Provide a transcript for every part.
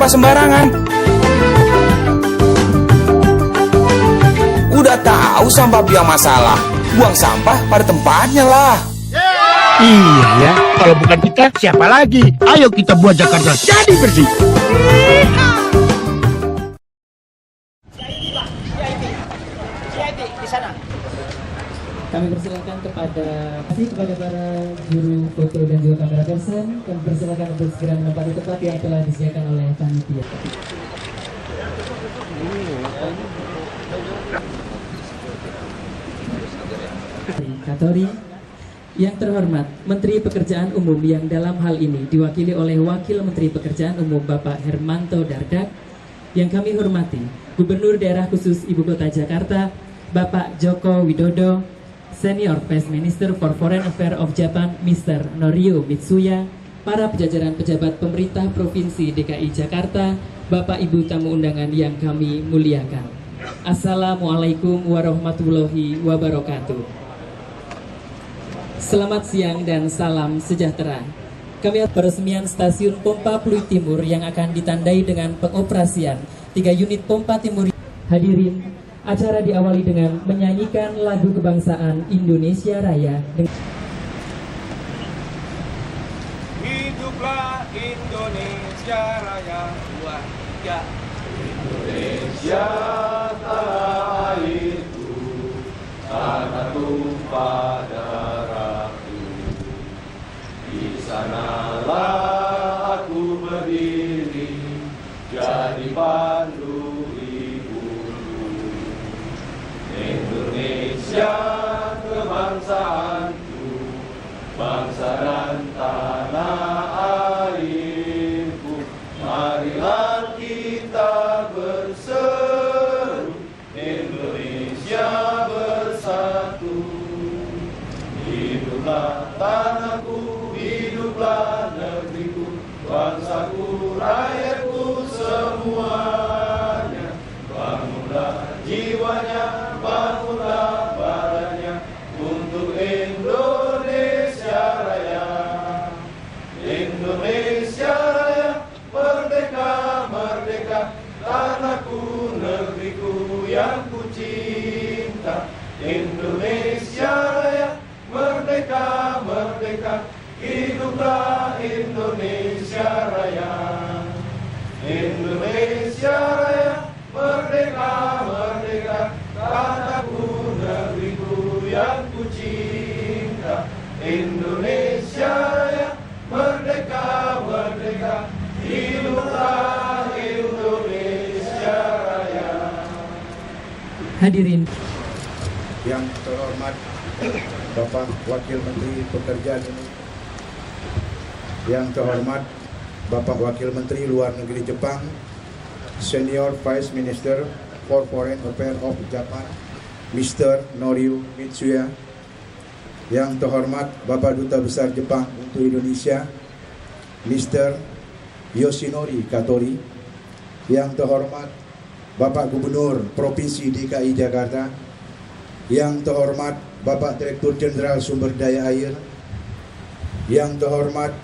sampah sembarangan. Udah tahu sampah biang masalah, buang sampah pada tempatnya lah. Iya ya, kalau bukan kita siapa lagi? Ayo kita buat Jakarta jadi bersih. Kami persilakan kepada para juru foto dan juga kamera person. Kami persilakan untuk segera menempati tempat yang telah disediakan oleh panitia. Katori. Yang terhormat Menteri Pekerjaan Umum yang dalam hal ini diwakili oleh Wakil Menteri Pekerjaan Umum Bapak Hermanto Dardak. Yang kami hormati Gubernur Daerah Khusus Ibu Kota Jakarta Bapak Joko Widodo, Senior Vice Minister for Foreign Affairs of Japan Mr. Norio Mitsuya, para jajaran pejabat pemerintah Provinsi DKI Jakarta, Bapak Ibu tamu undangan yang kami muliakan. Assalamualaikum warahmatullahi wabarakatuh. Selamat siang dan salam sejahtera. Kami peresmian stasiun Pompa Pluit Timur yang akan ditandai dengan pengoperasian 3 unit pompa timur. Hadirin, acara diawali dengan menyanyikan lagu kebangsaan Indonesia Raya. Hiduplah Indonesia Raya, 2, 3. Indonesia tanah airku, tanah tumpah darahku. Di sanalah aku berdiri, jadi pandu ibuku. Indonesia kebangsaanku, bangsa dan tanah airku. Marilah kita berseru, Indonesia bersatu. Hiduplah tanahku, hiduplah negeriku, bangsaku, rakyatku semuanya. Bangunlah jiwanya, bangunlah badannya untuk Indonesia Raya. Indonesia Raya, merdeka, merdeka, tanahku, negeriku yang ku cinta. Indonesia Raya, merdeka, merdeka, hiduplah Indonesia Raya. Indonesia Raya, merdeka, merdeka, tanahku, negeriku yang ku cinta. Indonesia Raya, merdeka, merdeka, hiduplah Indonesia Raya. Hadirin yang terhormat Bapak Wakil Menteri Pekerjaan Umum, yang terhormat Bapak Wakil Menteri Luar Negeri Jepang, Senior Vice Minister for Foreign Affairs of Japan, Mr. Norio Mitsuya, yang terhormat Bapak Duta Besar Jepang untuk Indonesia, Mr. Yoshinori Katori, yang terhormat Bapak Gubernur Provinsi DKI Jakarta, yang terhormat Bapak Direktur Jenderal Sumber Daya Air, yang terhormat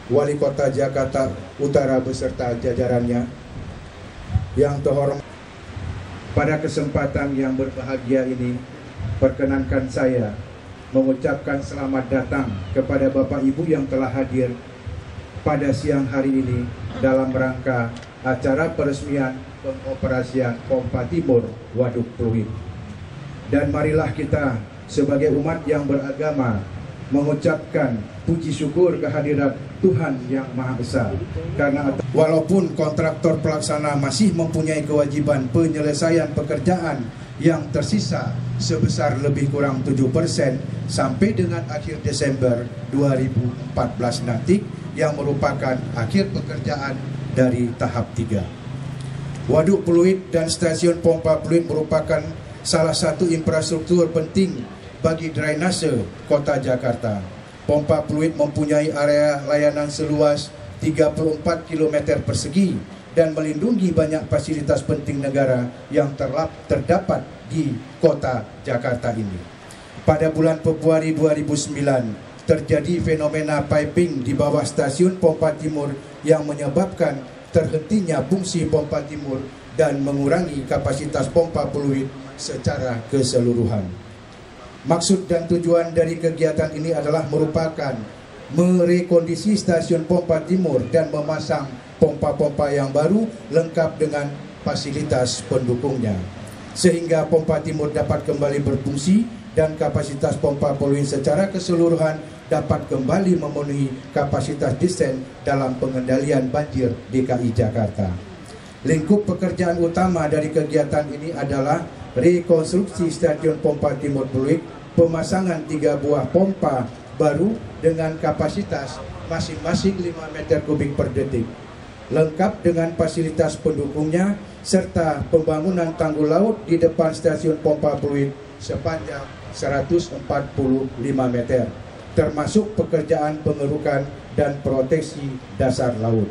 Wali Kota Jakarta Utara beserta jajarannya, yang terhormat, pada kesempatan yang berbahagia ini, perkenankan saya mengucapkan selamat datang kepada Bapak Ibu yang telah hadir pada siang hari ini dalam rangka acara peresmian pengoperasian Pompa Timur Waduk Pluit. Dan marilah kita sebagai umat yang beragama mengucapkan puji syukur kehadirat Tuhan Yang Maha Esa. Karena walaupun kontraktor pelaksana masih mempunyai kewajiban penyelesaian pekerjaan yang tersisa sebesar lebih kurang 7% sampai dengan akhir Desember 2014 nanti, yang merupakan akhir pekerjaan dari tahap 3. Waduk Pluit dan stasiun Pompa Pluit merupakan salah satu infrastruktur penting bagi drainase kota Jakarta. Pompa Pluit mempunyai area layanan seluas 34 km persegi dan melindungi banyak fasilitas penting negara yang terdapat di kota Jakarta ini. Pada bulan Februari 2009, terjadi fenomena piping di bawah stasiun Pompa Timur yang menyebabkan terhentinya fungsi pompa timur dan mengurangi kapasitas pompa fluid secara keseluruhan. Maksud dan tujuan dari kegiatan ini adalah merupakan merekondisi stasiun pompa timur dan memasang pompa-pompa yang baru lengkap dengan fasilitas pendukungnya, sehingga pompa timur dapat kembali berfungsi dan kapasitas pompa fluid secara keseluruhan dapat kembali memenuhi kapasitas desain dalam pengendalian banjir DKI Jakarta. Lingkup pekerjaan utama dari kegiatan ini adalah rekonstruksi stasiun pompa timur fluid, pemasangan 3 buah pompa baru dengan kapasitas masing-masing 5 meter kubik per detik, lengkap dengan fasilitas pendukungnya, serta pembangunan tanggul laut di depan stasiun pompa fluid sepanjang 145 meter, termasuk pekerjaan pengerukan dan proteksi dasar laut.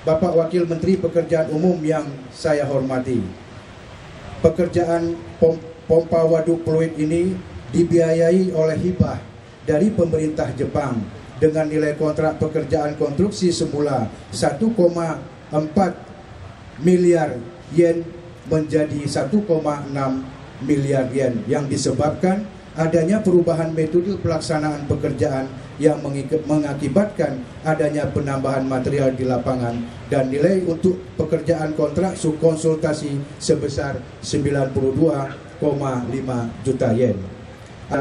Bapak Wakil Menteri Pekerjaan Umum yang saya hormati, pekerjaan pompa waduk fluid ini dibiayai oleh hibah dari pemerintah Jepang dengan nilai kontrak pekerjaan konstruksi semula 1,4 miliar yen menjadi 1,6 miliar yen, yang disebabkan adanya perubahan metode pelaksanaan pekerjaan yang mengakibatkan adanya penambahan material di lapangan, dan nilai untuk pekerjaan kontrak subkonsultasi sebesar 92,5 juta yen.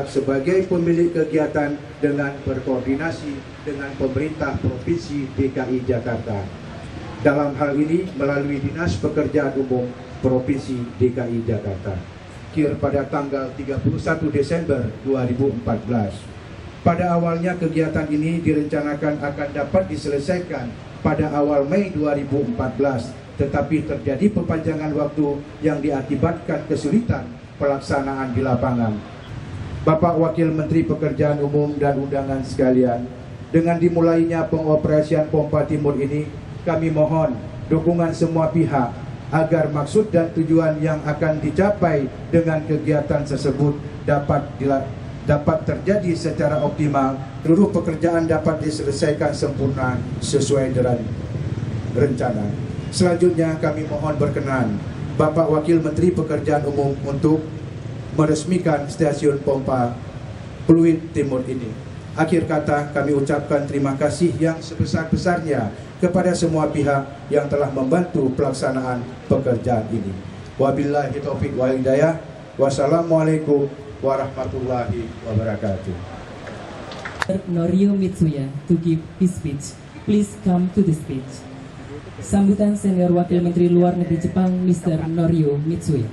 Sebagai pemilik kegiatan dengan berkoordinasi dengan pemerintah Provinsi DKI Jakarta, dalam hal ini melalui Dinas Pekerjaan Umum Provinsi DKI Jakarta, pada tanggal 31 Desember 2014. Pada awalnya kegiatan ini direncanakan akan dapat diselesaikan pada awal Mei 2014, tetapi terjadi perpanjangan waktu yang diakibatkan kesulitan pelaksanaan di lapangan. Bapak Wakil Menteri Pekerjaan Umum dan undangan sekalian, dengan dimulainya pengoperasian pompa timur ini, kami mohon dukungan semua pihak agar maksud dan tujuan yang akan dicapai dengan kegiatan tersebut dapat terjadi secara optimal, seluruh pekerjaan dapat diselesaikan sempurna sesuai dengan rencana. Selanjutnya kami mohon berkenan Bapak Wakil Menteri Pekerjaan Umum untuk meresmikan stasiun pompa fluid timur ini. Akhir kata, kami ucapkan terima kasih yang sebesar-besarnya kepada semua pihak yang telah membantu pelaksanaan pekerjaan ini. Wabillahi taufiq wal hidayah. Wassalamualaikum warahmatullahi wabarakatuh. Norio Mitsuya to give his speech. Please come to the speech. Sambutan Senior Wakil Menteri Luar Negeri Jepang, Mr. Norio Mitsuya.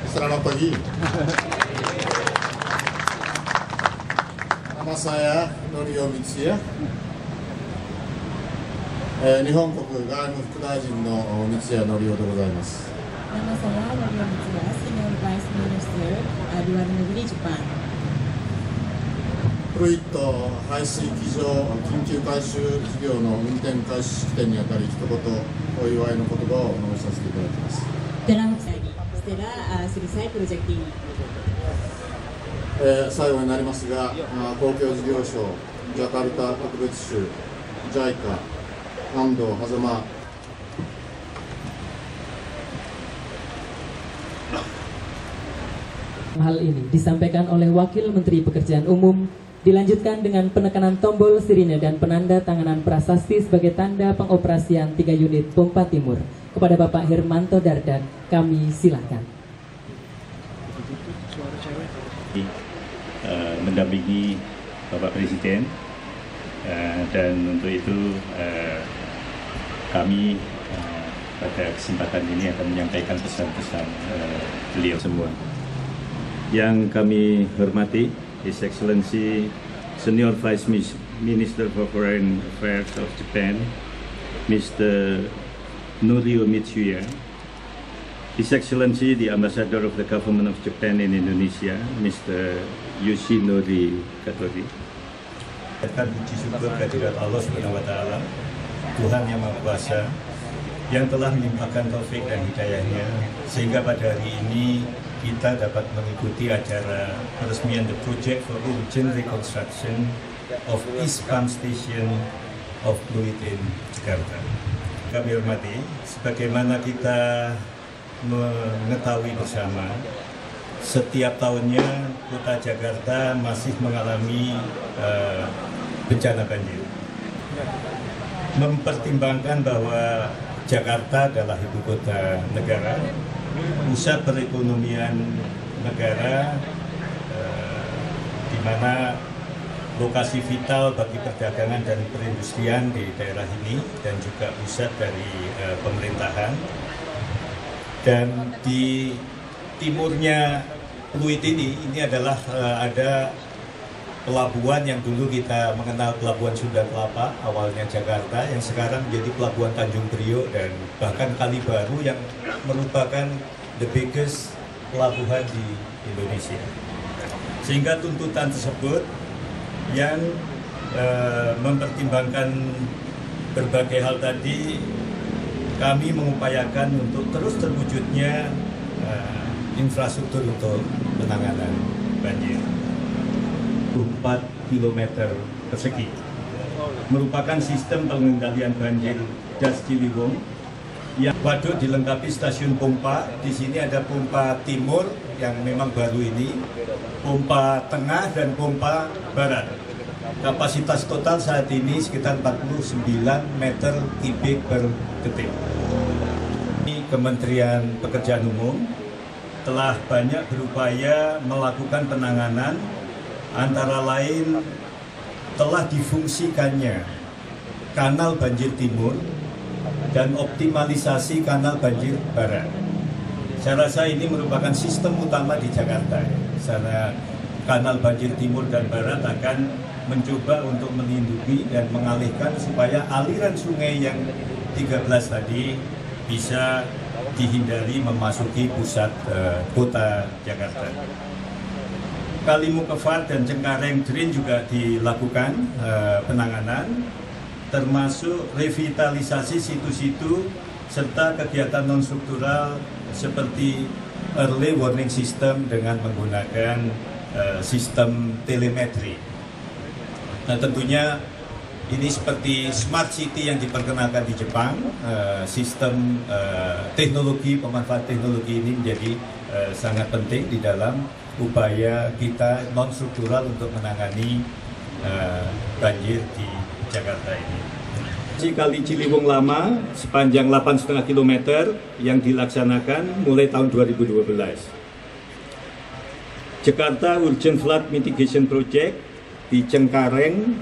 Selamat pagi. Nama saya Norio Mitsuya. Nihonkoku GaimukouFukudaijin no Mitsuya Norio でございます。 Nama saya Norio Mitsuya, Senior Vice Minister Luar Negeri Jepang. フルイット排水機場緊急改修事業の運転開始式典にあたり一言お祝いの言葉を述べさせていただきます。 Dalam setelah selesai proyek ini. 最後になりますが、公共事業省、ジャカルタ特別州、JICA、安藤狭間 Hal ini disampaikan oleh Wakil Menteri Pekerjaan Umum, dilanjutkan dengan penekanan tombol sirine dan penanda tanganan prasasti sebagai tanda pengoperasian 3 unit pompa timur. Kepada Bapak Hermanto Dardak, kami silakan. Mendampingi Bapak Presiden, dan untuk itu kami pada kesempatan ini akan menyampaikan pesan-pesan beliau semua. Yang kami hormati His Excellency Senior Vice Minister for Foreign Affairs of Japan, Mr. Norio Mitsuya, His Excellency the Ambassador of the Government of Japan in Indonesia, Mr. Yoshinori Katori. Puji syukur kehadirat Allah Subhanahu wa Ta'ala, Tuhan yang Maha Kuasa, yang telah melimpahkan taufik dan hidayahnya sehingga pada hari ini kita dapat mengikuti acara peresmian the project for urgent reconstruction of East Pump Station of Pluit in Jakarta. Kami hormati, sebagaimana kita mengetahui bersama, setiap tahunnya Kota Jakarta masih mengalami bencana banjir. Mempertimbangkan bahwa Jakarta adalah ibu kota negara, pusat perekonomian negara, di mana lokasi vital bagi perdagangan dan perindustrian di daerah ini dan juga pusat dari pemerintahan. Dan di timurnya Pluit ini adalah ada pelabuhan yang dulu kita mengenal Pelabuhan Sunda Kelapa, awalnya Jakarta, yang sekarang menjadi Pelabuhan Tanjung Priok dan bahkan Kali Baru yang merupakan the biggest pelabuhan di Indonesia. Sehingga tuntutan tersebut yang mempertimbangkan berbagai hal tadi, kami mengupayakan untuk terus terwujudnya infrastruktur untuk penanganan banjir. 4 km persegi merupakan sistem pengendalian banjir Das Ciliwung yang waduk dilengkapi stasiun pompa. Di sini ada pompa timur yang memang baru ini, pompa tengah dan pompa barat. Kapasitas total saat ini sekitar 49 meter kubik per detik. Kementerian Pekerjaan Umum telah banyak berupaya melakukan penanganan, antara lain telah difungsikannya kanal banjir timur dan optimalisasi kanal banjir barat. Saya rasa ini merupakan sistem utama di Jakarta. Sana kanal banjir timur dan barat akan mencoba untuk melindungi dan mengalihkan supaya aliran sungai yang 13 tadi bisa dihindari memasuki pusat kota Jakarta. Kalimukefat dan Cengkareng Drain juga dilakukan penanganan, termasuk revitalisasi situ-situ serta kegiatan non-struktural seperti early warning system dengan menggunakan sistem telemetri. Nah, tentunya ini seperti smart city yang diperkenalkan di Jepang, sistem teknologi, pemanfaat teknologi ini menjadi sangat penting di dalam upaya kita non-struktural untuk menangani banjir di Jakarta ini. Kali Ciliwung Lama sepanjang 8,5 km yang dilaksanakan mulai tahun 2012. Jakarta Urgent Flood Mitigation Project di Cengkareng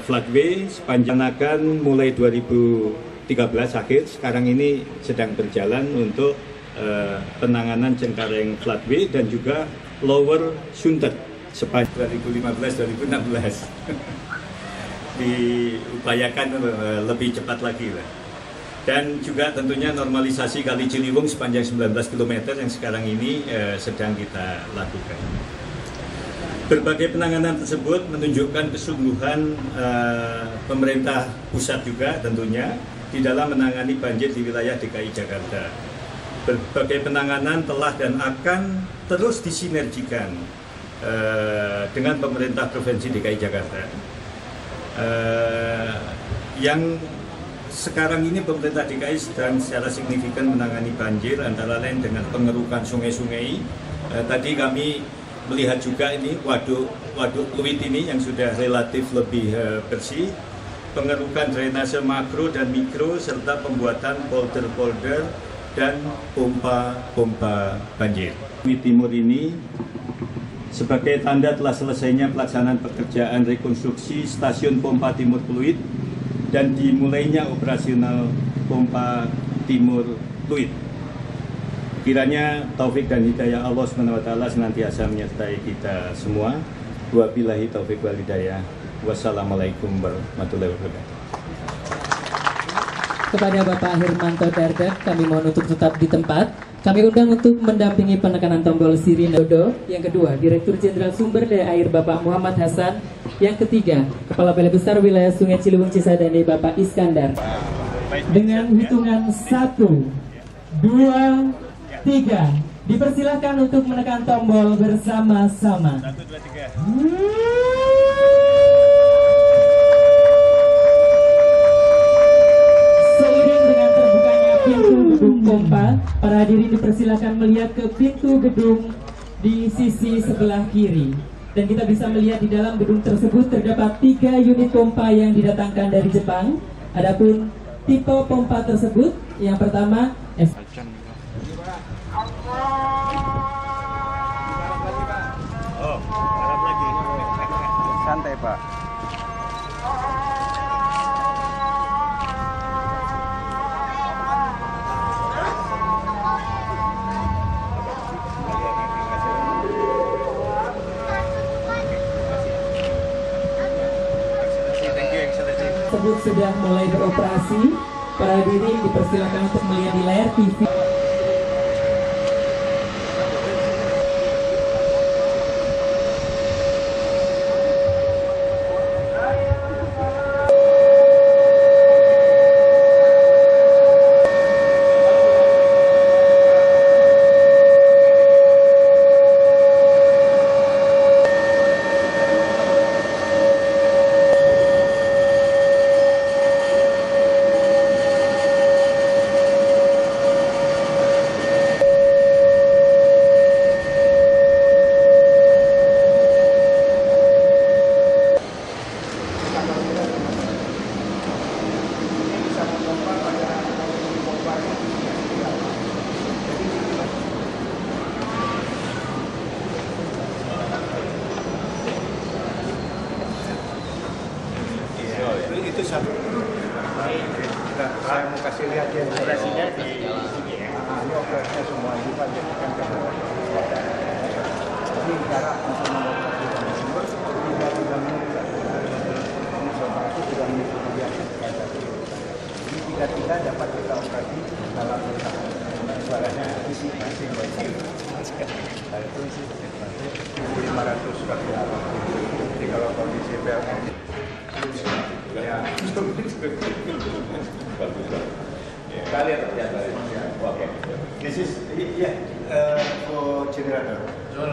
floodway sepanjang akan mulai 2013 akhir, sekarang ini sedang berjalan untuk penanganan Cengkareng floodway dan juga Lower Sunter sepanjang 2015-2016 diupayakan lebih cepat lagi lah. Dan juga tentunya normalisasi Kali Ciliwung sepanjang 19 km yang sekarang ini sedang kita lakukan. Berbagai penanganan tersebut menunjukkan kesungguhan pemerintah pusat juga tentunya di dalam menangani banjir di wilayah DKI Jakarta. Berbagai penanganan telah dan akan terus disinergikan dengan pemerintah Provinsi DKI Jakarta. Yang sekarang ini pemerintah DKI sedang secara signifikan menangani banjir, antara lain dengan pengerukan sungai-sungai. Tadi kami melihat juga ini waduk Pluit ini yang sudah relatif lebih bersih, pengerukan drainase makro dan mikro, serta pembuatan polder-polder dan pompa-pompa banjir. Di timur ini sebagai tanda telah selesainya pelaksanaan pekerjaan rekonstruksi stasiun pompa timur Pluit dan dimulainya operasional pompa timur Pluit. Kiranya taufik dan hidayah Allah SWT senantiasa menyertai kita semua. Wabillahi taufik wal hidayah. Wassalamualaikum warahmatullahi wabarakatuh. Kepada Bapak Hermanto Dardak, kami mohon untuk tetap di tempat. Kami undang untuk mendampingi penekanan tombol sirine. Yang kedua, Direktur Jenderal Sumber Daya Air Bapak Muhammad Hasan. Yang ketiga, Kepala Balai Besar Wilayah Sungai Ciliwung Cisadane Bapak Iskandar. Dengan hitungan 1, 2, 3. Dipersilahkan untuk menekan tombol bersama-sama. 1, 2, 3. Seiring dengan terbukanya pintu gedung pompa, para hadirin dipersilahkan melihat ke pintu gedung di sisi sebelah kiri. Dan kita bisa melihat di dalam gedung tersebut terdapat 3 unit pompa yang didatangkan dari Jepang. Adapun tipe pompa tersebut, yang pertama Santai, Pak. tersebut sudah mulai beroperasi. Para hadirin dipersilakan untuk melihat di layar TV. Itu satu. Saya mau kasih lihat ya. Operasinya di sini ya. Ini operasinya semua ini Pak jadikan ke bawah. Ini cara untuk mengoperasikan sumber. Tidak menit kemudian ini tiga dapat kita operasi dalam suaranya isi masing-masing. Itu isi 500 kali. Jadi kalau kondisi PLN ya, kalian ya. Oke. This is for generator.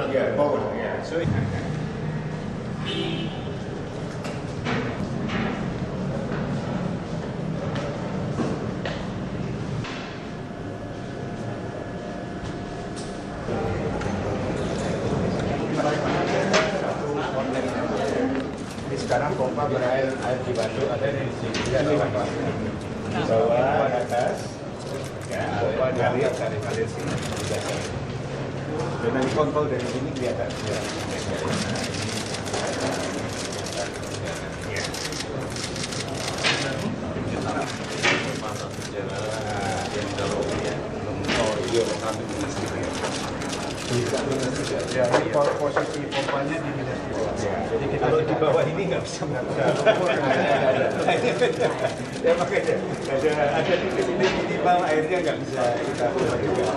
Yeah, power. Yeah. So. Sekarang pompa berair dibantu ada di sini di bawah di atas ya, pompa dari sini dan dikontrol dari sini kelihatan ya. Ya, ini posisi pompanya di minus 2. Jadi kita kalau di bawah ini nggak bisa ya makanya ada di sini minimal airnya nggak bisa kita buat juga.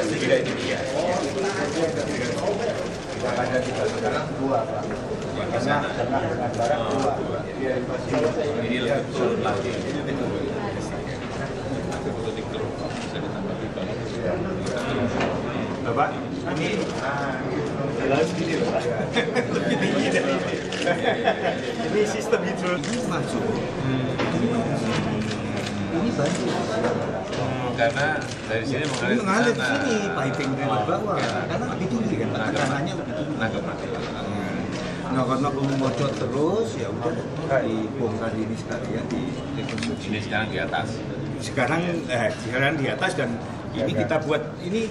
Tiga ini dia. Yang ada di sekarang 2 Pak. Karena dengan barang 2. Ini lebih sulit lagi. Bapak, ini jelas gini loh Pak. Ini sistem hidro masuk. Ini banyak. Karena dari sini mengalir ke sini, piping dari bawah. Karena lebih tinggi kan, tekanannya lebih tinggi. Nah karena belum bocor terus, ya udah dibongkar ini sekalian rekonstruksi. Ini sekarang di atas. Sekarang di atas dan ini kita buat ini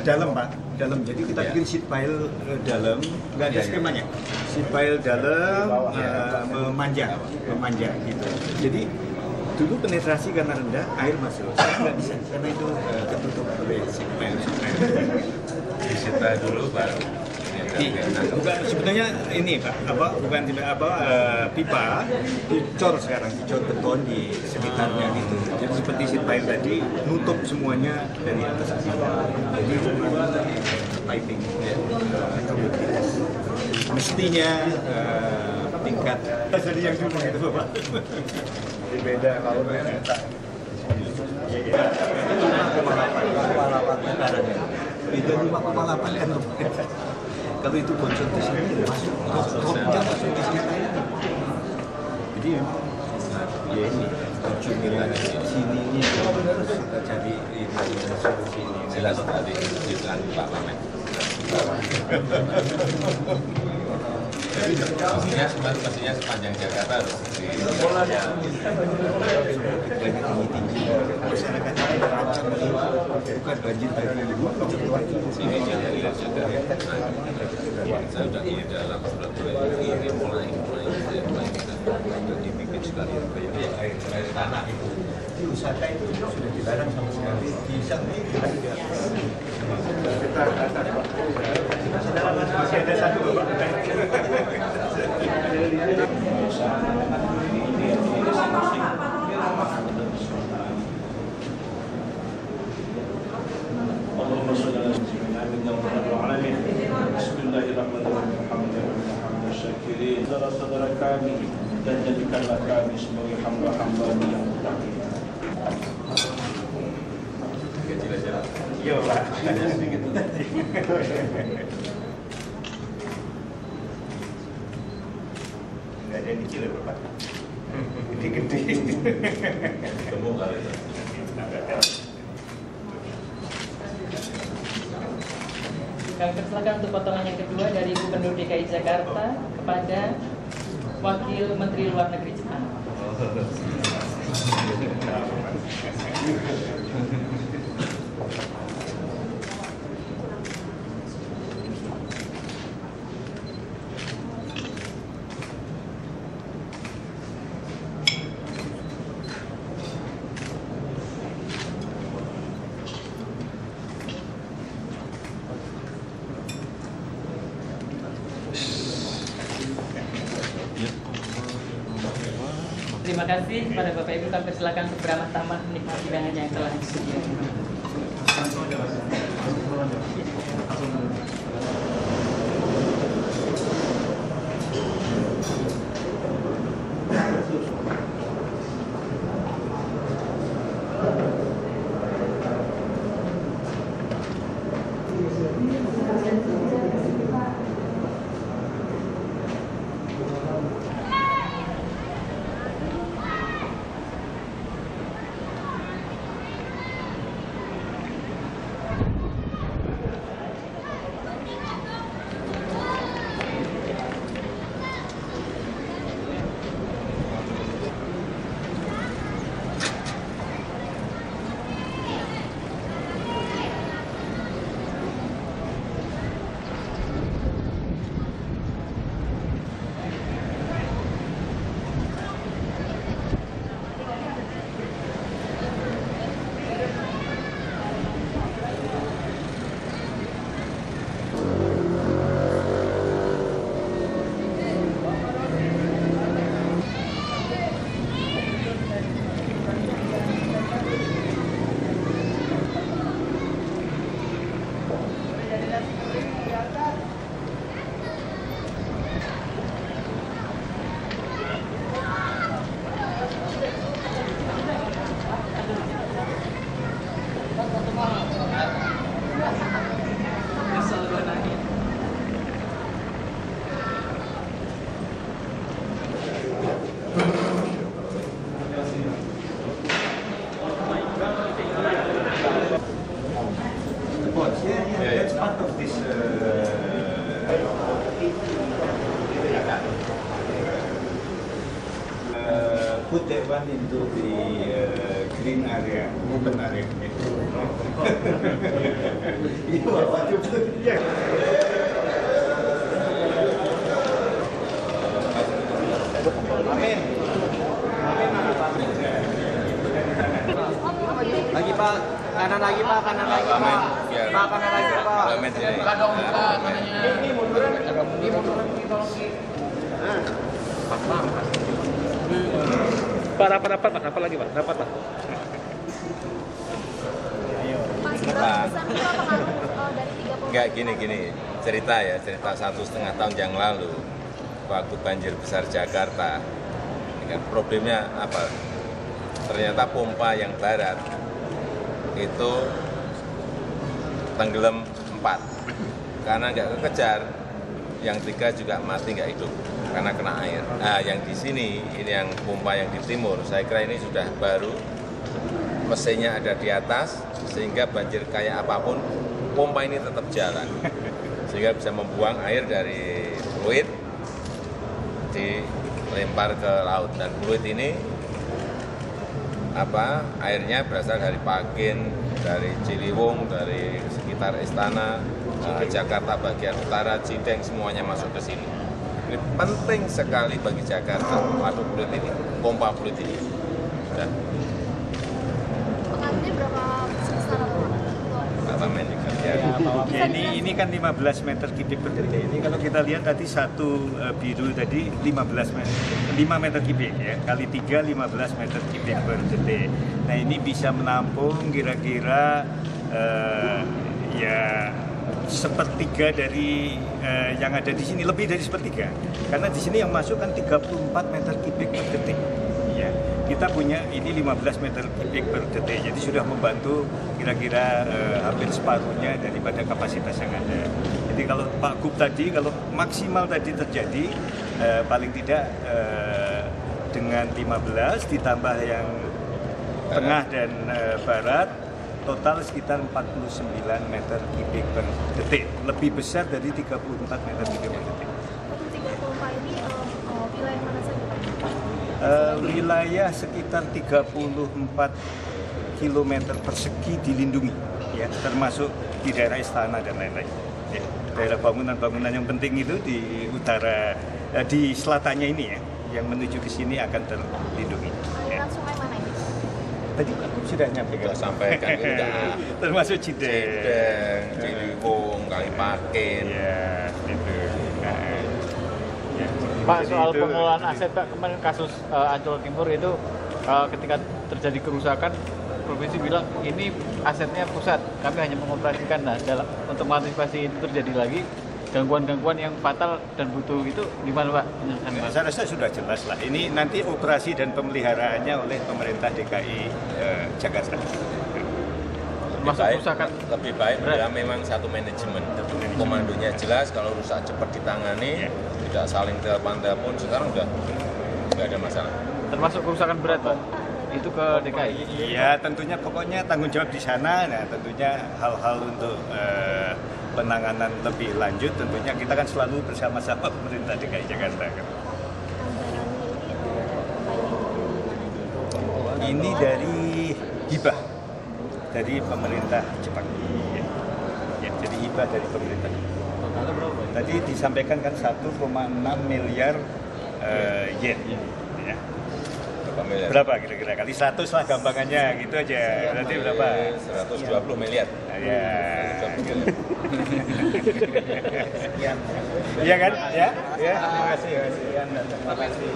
dalam Pak, dalam. Jadi kita bikin sheet pile dalam, nggak ada skemanya. Sheet pile dalam memanjang gitu. Jadi dulu penetrasi karena rendah, air masuk. Nggak bisa karena itu tertutup oleh sheet pile. Disita dulu baru. Bukan sebenarnya ini Pak, bukan pipa dicor sekarang, dicor beton di sekitarnya gitu. Jadi seperti sheet pile tadi nutup semuanya dari atas ke bawah. Jadi piping mestinya tingkat jadi yang dulu gitu Bapak. Jadi beda kalau Beda 5,8 kan. Kalau itu bocor ke sini masuk di sini. Jadi ya ini ujung sini ini harus kita cari solusi ini. Jelas tadi dibilang parlemen. Mestinya sepanjang Jakarta harus bukan banjir dari sini jangan dilihat juga. Saya sudah di dalam sudah mulai kita dibikin sekalian kayak air tanah itu. di wisata itu sudah dilarang sama sekali di sana masih ada satu saudara kami dan jadikanlah kami sebagai hamba-hamba-Mu yang mutakin. Iya Pak, hanya sedikit. Nggak ada yang kecil ya Pak? Gede-gede. Temu kali itu. Kami persilakan untuk potongan yang kedua dari Gubernur DKI Jakarta kepada Wakil Menteri Luar Negeri Jepang. Terima kasih kepada Bapak Ibu, kami persilakan untuk beramah tamah menikmati hidangan yang telah disediakan. That's part of this put that one into the green area, open area. Amin. Lagi Pak, kanan lagi Pak, kanan lagi Pak. Pak, kanan lagi Pak. Ini munduran, ini munduran, ini tolong di. Pak, rapat lagi Pak, rapat Pak. Enggak gini cerita 1,5 tahun yang lalu waktu banjir besar Jakarta. Ini kan problemnya apa? Ternyata pompa yang barat itu tenggelam 4 karena nggak kekejar, yang 3 juga mati nggak hidup karena kena air. Nah, yang di sini, ini yang pompa yang di timur, saya kira ini sudah baru, mesinnya ada di atas, sehingga banjir kayak apapun, pompa ini tetap jalan, sehingga bisa membuang air dari fluid, dilempar ke laut. Dan fluid ini, airnya berasal dari Pakin, dari Ciliwung, dari sekitar Istana, Jakarta bagian utara, Cideng, semuanya masuk ke sini. Ini penting sekali bagi Jakarta, masuk fluid ini, pompa fluid ini. Dan pengambilnya berapa besar? Ya, ini kan 15 meter kubik per detik. Ini kalau kita lihat tadi satu biru tadi 5 meter kubik ya, kali 3 15 meter kubik per detik. Nah, ini bisa menampung kira-kira ya sepertiga dari yang ada di sini, lebih dari sepertiga. Karena di sini yang masuk kan 34 meter kubik per detik. Ya, kita punya ini 15 meter kubik per detik. Jadi sudah membantu kira-kira hampir separuhnya daripada kapasitas yang ada. Jadi kalau Pak Gub tadi, kalau maksimal tadi terjadi paling tidak dengan 15 ditambah yang tengah dan barat, total sekitar 49 meter kubik per detik, lebih besar dari 34 meter kubik per detik. Untuk 3 pompa ini wilayah mana saja? Wilayah sekitar 34 km persegi dilindungi, ya, termasuk di daerah Istana dan lain-lain. Ya, daerah bangunan-bangunan yang penting itu di utara, di selatannya ini ya, yang menuju ke sini akan terlindungi. Aliran sungai mana ini? Tadi Pak Gub sudah nyampaikan. Sudah sampaikan juga. Termasuk Cideng, Ciliwung, Kalipakin. Ya, itu. Pak, soal pengelolaan aset, Pak, kemarin kasus Ancol Timur itu ketika terjadi kerusakan, provinsi bilang ini asetnya pusat, kami hanya mengoperasikan. Nah, untuk mengantisipasi itu terjadi lagi, gangguan-gangguan yang fatal dan butuh itu gimana, Pak? Saya rasa sudah jelas lah. Ini nanti operasi dan pemeliharaannya oleh pemerintah DKI Jakarta. Lebih baik bila memang satu manajemen, komandonya jelas, kalau rusak cepat ditangani, tidak saling telepon, sekarang udah nggak ada masalah. Termasuk kerusakan berat, Pak, itu ke DKI? Ya, tentunya pokoknya tanggung jawab di sana. Nah, tentunya hal-hal untuk penanganan lebih lanjut, tentunya kita kan selalu bersama-sama pemerintah DKI Jakarta. Kan. Ini dari hibah dari pemerintah Jepang. Ya, jadi hibah dari pemerintah. Tadi disampaikan kan 1,6 miliar yen. Ya. Berapa kira-kira? Kali 100 lah gampangannya, gitu aja. Berarti berapa? 120 miliar. Ya. Iya kan? Ya? Ya. Terima kasih. Terima kasih.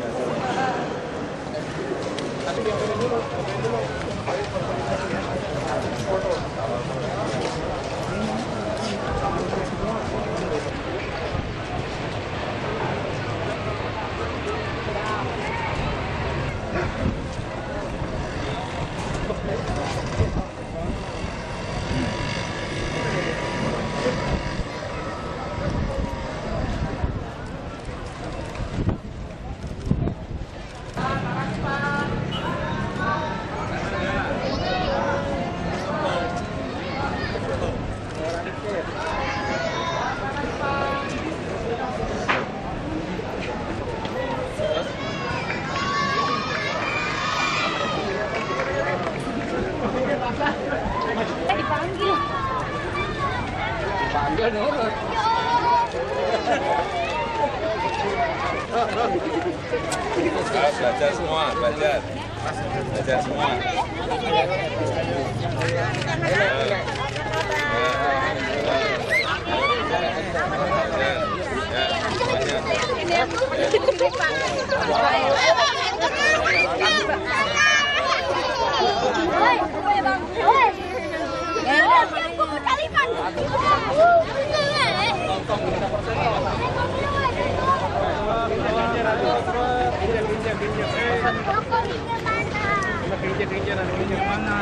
Belajar semua, belajar semua. Mana?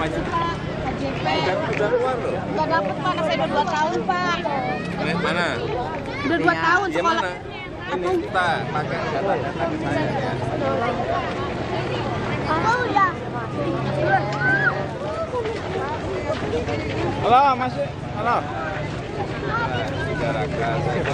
maju. KJP. Udah keluar loh. Nggak dapet Pak, anak saya udah 2 tahun Pak. Mana? Udah 2 tahun Ya sekolah. mana? Ini kita pakai data-data ke saya ya. Oh ya. Halo, masih. Halo. Bicarakan.